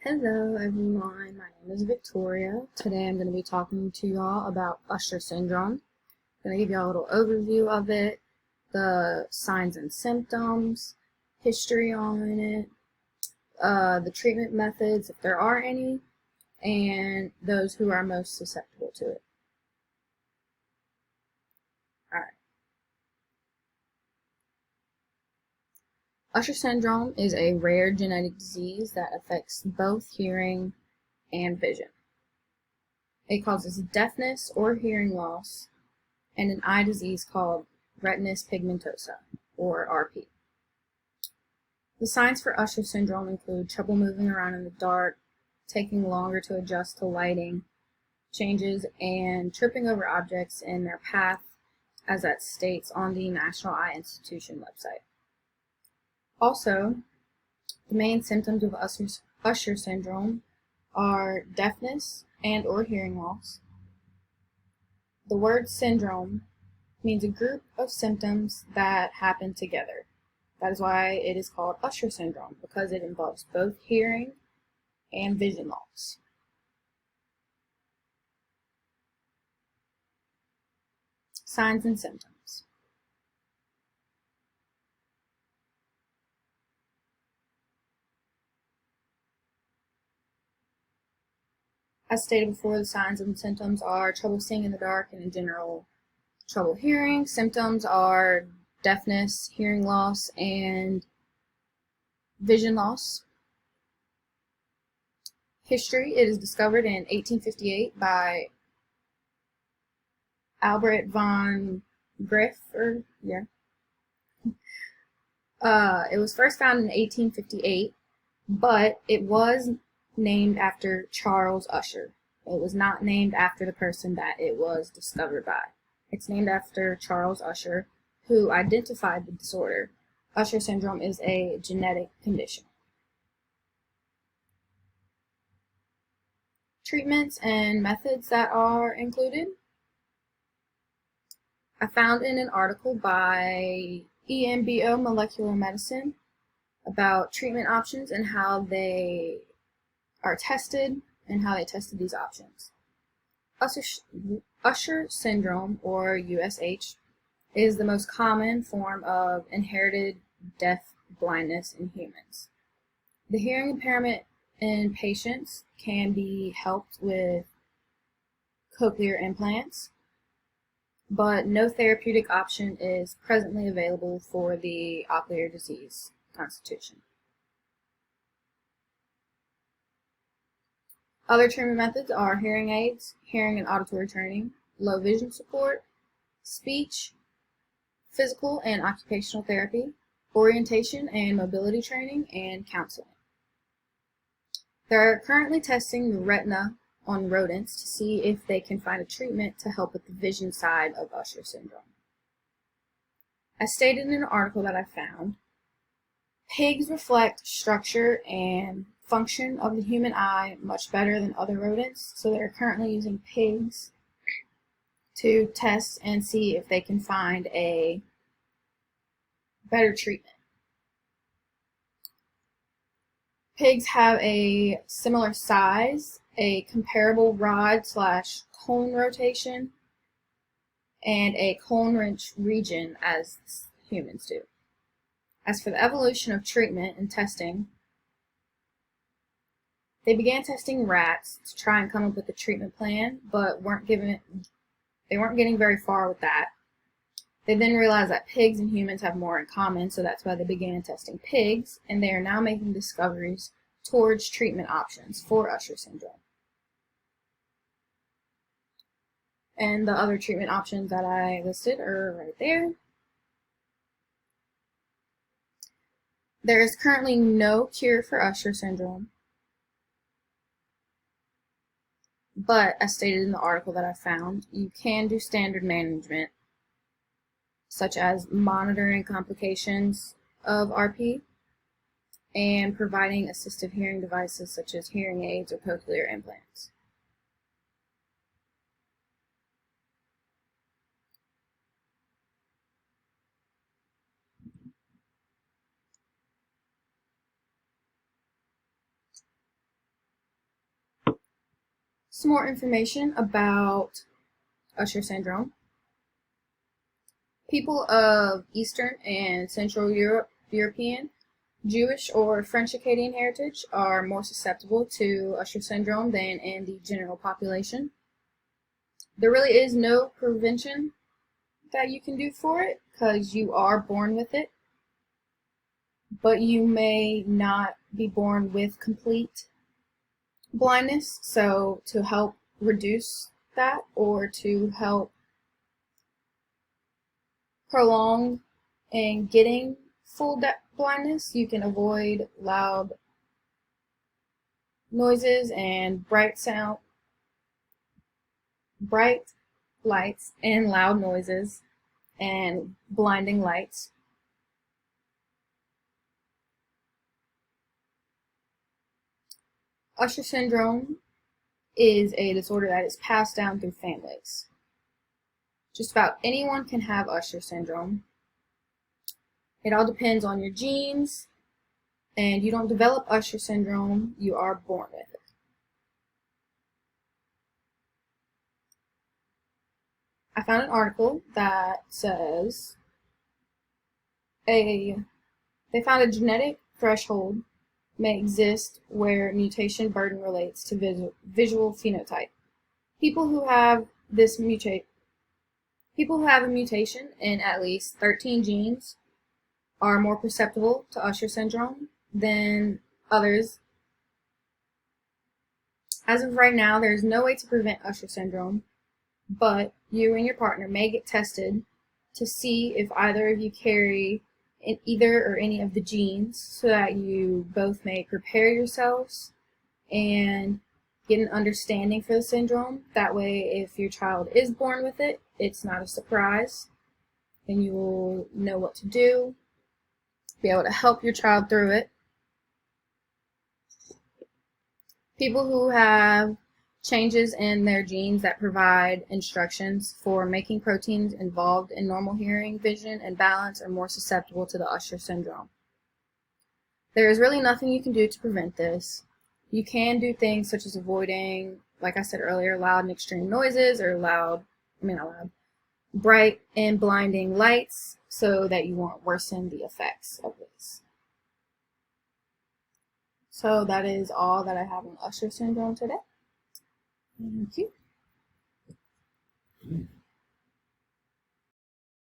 Hello everyone, my name is Victoria. Today I'm going to be talking to y'all about Usher Syndrome. I'm going to give y'all a little overview of it, the signs and symptoms, history on it, the treatment methods, if there are any, and those who are most susceptible to it. Alright. Usher Syndrome is a rare genetic disease that affects both hearing and vision. It causes deafness or hearing loss and an eye disease called retinitis pigmentosa, or RP. The signs for Usher syndrome include trouble moving around in the dark, taking longer to adjust to lighting changes, and tripping over objects in their path, as that states on the National Eye Institution website. Also, the main symptoms of Usher syndrome are deafness and or hearing loss. The word syndrome means a group of symptoms that happen together. That is why it is called Usher syndrome, because it involves both hearing and vision loss. Signs and symptoms. As stated before, the signs and symptoms are trouble seeing in the dark and in general trouble hearing. Symptoms are deafness, hearing loss, and vision loss. History: it is discovered in 1858 by Albert von Griff, it was first found in 1858, but it was named after Charles Usher. It was not named after the person that it was discovered by. It's named after Charles Usher, who identified the disorder. Usher syndrome is a genetic condition. Treatments and methods that are included. I found in an article by EMBO Molecular Medicine about treatment options and how they are tested and how they tested these options. Usher syndrome, or USH, is the most common form of inherited deaf blindness in humans. The hearing impairment in patients can be helped with cochlear implants, but no therapeutic option is presently available for the ocular disease constitution. Other treatment methods are hearing aids, hearing and auditory training, low vision support, speech, physical and occupational therapy, orientation and mobility training, and counseling. They are currently testing the retina on rodents to see if they can find a treatment to help with the vision side of Usher syndrome. As stated in an article that I found, pigs reflect structure and function of the human eye much better than other rodents, so they're currently using pigs to test and see if they can find a better treatment. Pigs have a similar size, a comparable rod/cone rotation, and a cone wrench region as humans do. As for the evolution of treatment and testing, they began testing rats to try and come up with a treatment plan, but they weren't getting very far with that. They then realized that pigs and humans have more in common, so that's why they began testing pigs, and they are now making discoveries towards treatment options for Usher syndrome. And the other treatment options that I listed are right there. There is currently no cure for Usher syndrome, but as stated in the article that I found, you can do standard management, such as monitoring complications of RP and providing assistive hearing devices such as hearing aids or cochlear implants. Some more information about Usher syndrome. People of Eastern and Central European, Jewish, or French Acadian heritage are more susceptible to Usher syndrome than in the general population. There really is no prevention that you can do for it because you are born with it, but you may not be born with complete blindness. So to help reduce that or to help prolong and getting full blindness, you can avoid loud noises and bright lights and loud noises and blinding lights. Usher syndrome is a disorder that is passed down through families. Just about anyone can have Usher syndrome. It all depends on your genes, and you don't develop Usher syndrome, you are born with it. I found an article that says they found a genetic threshold may exist where mutation burden relates to visual phenotype. People who have a mutation in at least 13 genes are more susceptible to Usher syndrome than others. As of right now, there is no way to prevent Usher syndrome, but you and your partner may get tested to see if either of you carry in either or any of the genes so that you both may prepare yourselves and get an understanding for the syndrome. That way, if your child is born with it, it's not a surprise, and you will know what to do, be able to help your child through it. People who have changes in their genes that provide instructions for making proteins involved in normal hearing, vision, and balance are more susceptible to the Usher syndrome. There is really nothing you can do to prevent this. You can do things such as avoiding, like I said earlier, loud and extreme noises or bright and blinding lights so that you won't worsen the effects of this. So that is all that I have on Usher syndrome today. Thank you.